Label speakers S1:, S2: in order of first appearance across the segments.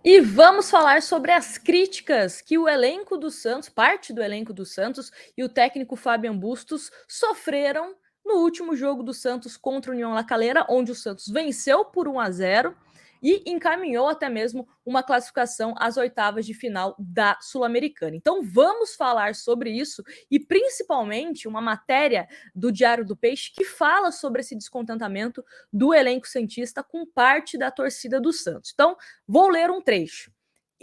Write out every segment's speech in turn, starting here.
S1: E vamos falar sobre as críticas que o elenco do Santos, parte do elenco do Santos e o técnico Fabian Bustos sofreram no último jogo do Santos contra o União La Calera, onde o Santos venceu por 1-0 e encaminhou até mesmo uma classificação às oitavas de final da Sul-Americana. Então vamos falar sobre isso e principalmente uma matéria do Diário do Peixe que fala sobre esse descontentamento do elenco santista com parte da torcida do Santos. Então vou ler um trecho.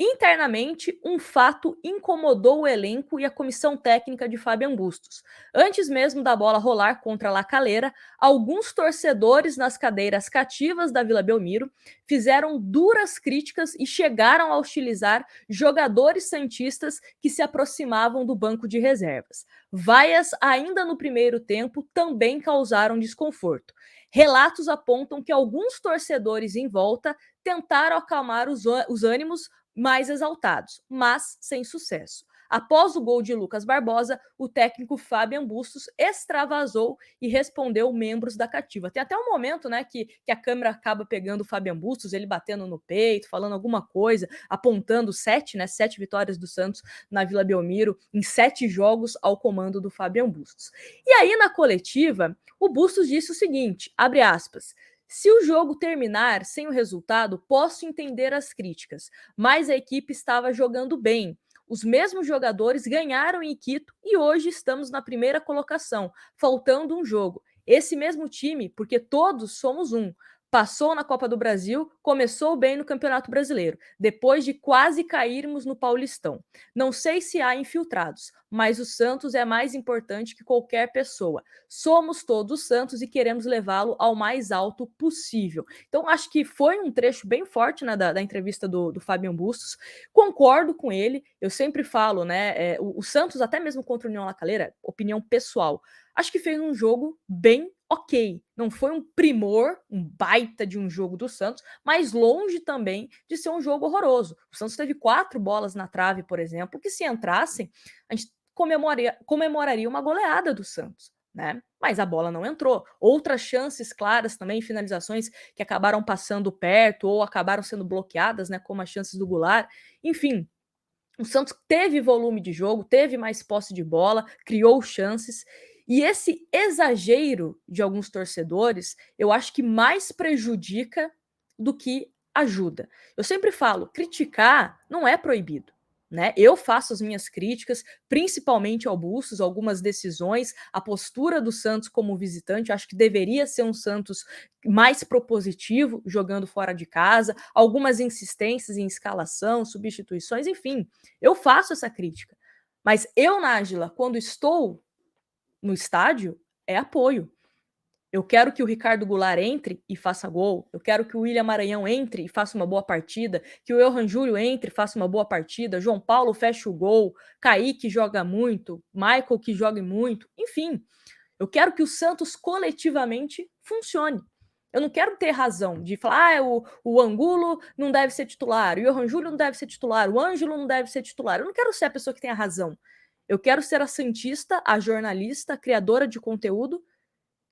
S1: Internamente, um fato incomodou o elenco e a comissão técnica de Fabian Bustos. Antes mesmo da bola rolar contra a La Calera, alguns torcedores nas cadeiras cativas da Vila Belmiro fizeram duras críticas e chegaram a hostilizar jogadores santistas que se aproximavam do banco de reservas. Vaias, ainda no primeiro tempo, também causaram desconforto. Relatos apontam que alguns torcedores em volta tentaram acalmar os ânimos mais exaltados, mas sem sucesso. Após o gol de Lucas Barbosa, o técnico Fabian Bustos extravasou e respondeu membros da cativa. Tem até um momento, né, que a câmera acaba pegando o Fabian Bustos, ele batendo no peito, falando alguma coisa, apontando 7 vitórias do Santos na Vila Belmiro em 7 jogos ao comando do Fabian Bustos. E aí, na coletiva, o Bustos disse o seguinte, abre aspas, se o jogo terminar sem o resultado, posso entender as críticas, mas a equipe estava jogando bem. Os mesmos jogadores ganharam em Quito e hoje estamos na primeira colocação, faltando um jogo. Esse mesmo time, porque todos somos um, passou na Copa do Brasil, começou bem no Campeonato Brasileiro, depois de quase cairmos no Paulistão. Não sei se há infiltrados, mas o Santos é mais importante que qualquer pessoa. Somos todos Santos e queremos levá-lo ao mais alto possível. Então, acho que foi um trecho bem forte, né, da entrevista do Fabian Bustos. Concordo com ele, eu sempre falo, né, o Santos, até mesmo contra o União La Calera, opinião pessoal, acho que fez um jogo bem ok. Não foi um primor, um baita de um jogo do Santos, mas longe também de ser um jogo horroroso. O Santos teve 4 bolas na trave, por exemplo, que se entrassem, a gente comemoraria uma goleada do Santos, né? Mas a bola não entrou. Outras chances claras também, finalizações que acabaram passando perto ou acabaram sendo bloqueadas, né? Como as chances do Goulart. Enfim, o Santos teve volume de jogo, teve mais posse de bola, criou chances. E esse exagero de alguns torcedores, eu acho que mais prejudica do que ajuda. Eu sempre falo, criticar não é proibido. Né? Eu faço as minhas críticas, principalmente ao Bustos, algumas decisões, a postura do Santos como visitante, acho que deveria ser um Santos mais propositivo, jogando fora de casa, algumas insistências em escalação, substituições, enfim, eu faço essa crítica. Mas eu, Nájila, quando estou no estádio, é apoio. Eu quero que o Ricardo Goulart entre e faça gol. Eu quero que o William Maranhão entre e faça uma boa partida. Que o Johan Júlio entre e faça uma boa partida. João Paulo feche o gol. Kaique joga muito. Michael que jogue muito. Enfim, eu quero que o Santos coletivamente funcione. Eu não quero ter razão de falar, o Angulo não deve ser titular, o Johan Júlio não deve ser titular, o Ângelo não deve ser titular. Eu não quero ser a pessoa que tem a razão. Eu quero ser a santista, a jornalista, a criadora de conteúdo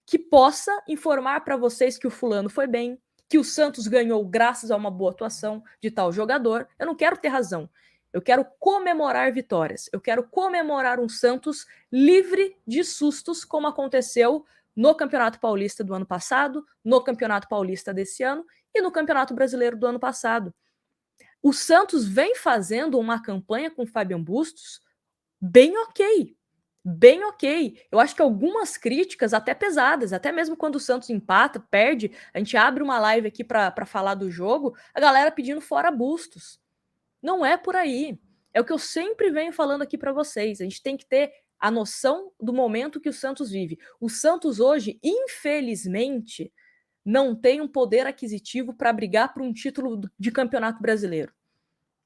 S1: que possa informar para vocês que o fulano foi bem, que o Santos ganhou graças a uma boa atuação de tal jogador. Eu não quero ter razão. Eu quero comemorar vitórias. Eu quero comemorar um Santos livre de sustos, como aconteceu no Campeonato Paulista do ano passado, no Campeonato Paulista desse ano e no Campeonato Brasileiro do ano passado. O Santos vem fazendo uma campanha com o Fabian Bustos bem ok. Bem ok. Eu acho que algumas críticas até pesadas, até mesmo quando o Santos empata, perde, a gente abre uma live aqui para falar do jogo, a galera pedindo fora Bustos. Não é por aí. É o que eu sempre venho falando aqui para vocês. A gente tem que ter a noção do momento que o Santos vive. O Santos hoje, infelizmente, não tem um poder aquisitivo para brigar por um título de campeonato brasileiro,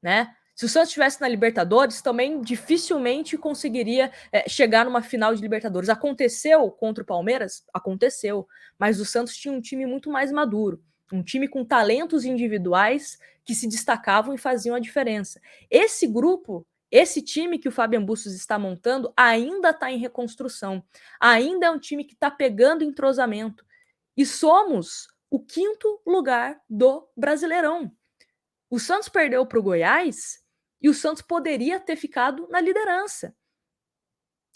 S1: né? Se o Santos estivesse na Libertadores, também dificilmente conseguiria chegar numa final de Libertadores. Aconteceu contra o Palmeiras? Aconteceu. Mas o Santos tinha um time muito mais maduro. Um time com talentos individuais que se destacavam e faziam a diferença. Esse grupo, esse time que o Fabian Bustos está montando, ainda está em reconstrução. Ainda é um time que está pegando entrosamento. E somos o 5º lugar do Brasileirão. O Santos perdeu para o Goiás e o Santos poderia ter ficado na liderança.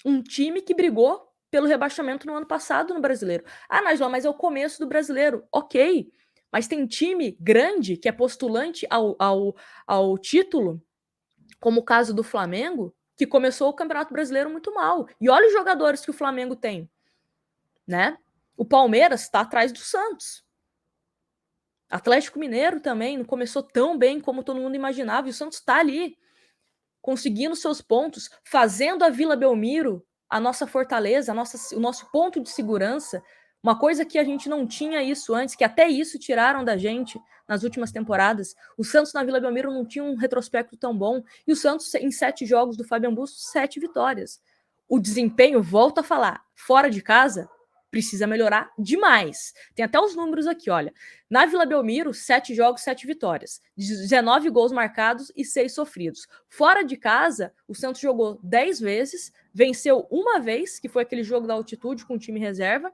S1: Um time que brigou pelo rebaixamento no ano passado no Brasileiro. Ah, Najla, mas é o começo do Brasileiro. Ok, mas tem time grande que é postulante ao título, como o caso do Flamengo, que começou o Campeonato Brasileiro muito mal. E olha os jogadores que o Flamengo tem, né? O Palmeiras está atrás do Santos. Atlético Mineiro também não começou tão bem como todo mundo imaginava. E o Santos está ali, conseguindo seus pontos, fazendo a Vila Belmiro a nossa fortaleza, o nosso ponto de segurança. Uma coisa que a gente não tinha isso antes, que até isso tiraram da gente nas últimas temporadas. O Santos na Vila Belmiro não tinha um retrospecto tão bom. E o Santos, em 7 jogos do Fabian Bustos, 7 vitórias. O desempenho, volto a falar, fora de casa, precisa melhorar demais. Tem até os números aqui, olha. Na Vila Belmiro, 7 jogos, 7 vitórias. 19 gols marcados e 6 sofridos. Fora de casa, o Santos jogou 10 vezes, venceu uma vez, que foi aquele jogo da altitude com o time reserva,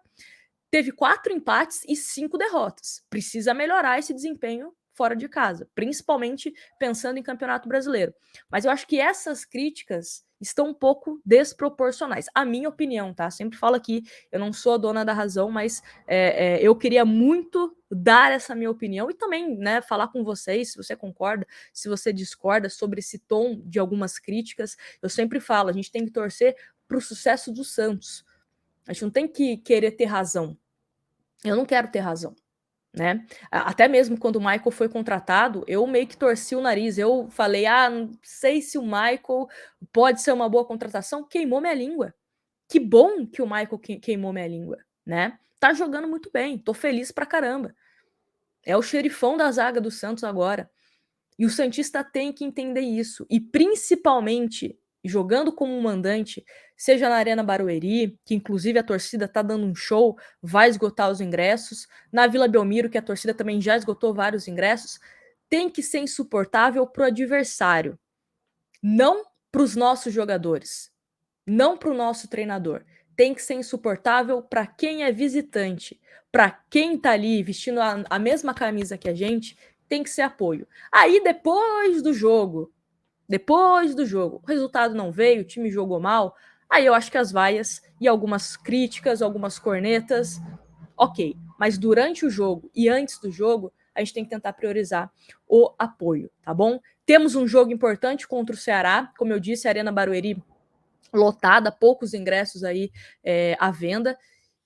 S1: teve 4 empates e 5 derrotas. Precisa melhorar esse desempenho fora de casa, principalmente pensando em Campeonato Brasileiro. Mas eu acho que essas críticas estão um pouco desproporcionais. A minha opinião, tá? Sempre falo aqui, eu não sou a dona da razão, mas eu queria muito dar essa minha opinião e também, né, falar com vocês se você concorda, se você discorda sobre esse tom de algumas críticas. Eu sempre falo, a gente tem que torcer para o sucesso do Santos. A gente não tem que querer ter razão. Eu não quero ter razão, né? Até mesmo quando o Michael foi contratado, eu meio que torci o nariz. Eu falei, não sei se o Michael pode ser uma boa contratação. Queimou minha língua. Que bom que o Michael queimou minha língua, né? Tá jogando muito bem, tô feliz pra caramba. É o xerifão da zaga do Santos agora. E o Santista tem que entender isso. E principalmente jogando como mandante, seja na Arena Barueri, que inclusive a torcida tá dando um show, vai esgotar os ingressos, na Vila Belmiro, que a torcida também já esgotou vários ingressos, tem que ser insuportável pro adversário, não pros nossos jogadores, não pro nosso treinador. Tem que ser insuportável para quem é visitante, para quem tá ali vestindo a mesma camisa que a gente, tem que ser apoio. Aí depois do jogo, o resultado não veio, o time jogou mal, aí eu acho que as vaias e algumas críticas, algumas cornetas, ok. Mas durante o jogo e antes do jogo, a gente tem que tentar priorizar o apoio, tá bom? Temos um jogo importante contra o Ceará, como eu disse, a Arena Barueri lotada, poucos ingressos aí à venda,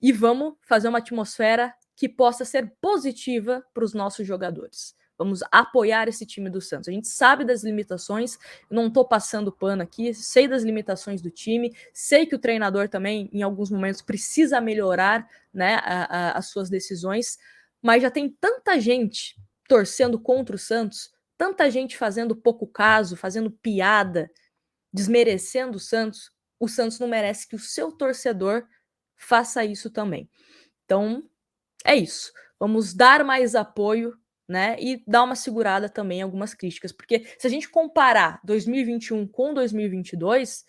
S1: e vamos fazer uma atmosfera que possa ser positiva para os nossos jogadores. Vamos apoiar esse time do Santos. A gente sabe das limitações, eu não estou passando pano aqui, sei das limitações do time, sei que o treinador também, em alguns momentos, precisa melhorar, né, as suas decisões, mas já tem tanta gente torcendo contra o Santos, tanta gente fazendo pouco caso, fazendo piada, desmerecendo o Santos não merece que o seu torcedor faça isso também. Então, é isso. Vamos dar mais apoio, né? E dar uma segurada também em algumas críticas, porque se a gente comparar 2021 com 2022,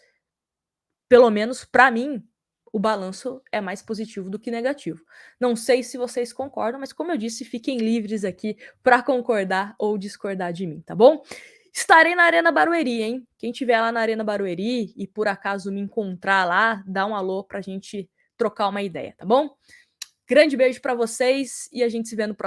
S1: pelo menos para mim, o balanço é mais positivo do que negativo. Não sei se vocês concordam, mas como eu disse, fiquem livres aqui para concordar ou discordar de mim, tá bom? Estarei na Arena Barueri, hein? Quem tiver lá na Arena Barueri e por acaso me encontrar lá, dá um alô pra gente trocar uma ideia, tá bom? Grande beijo para vocês e a gente se vê no próximo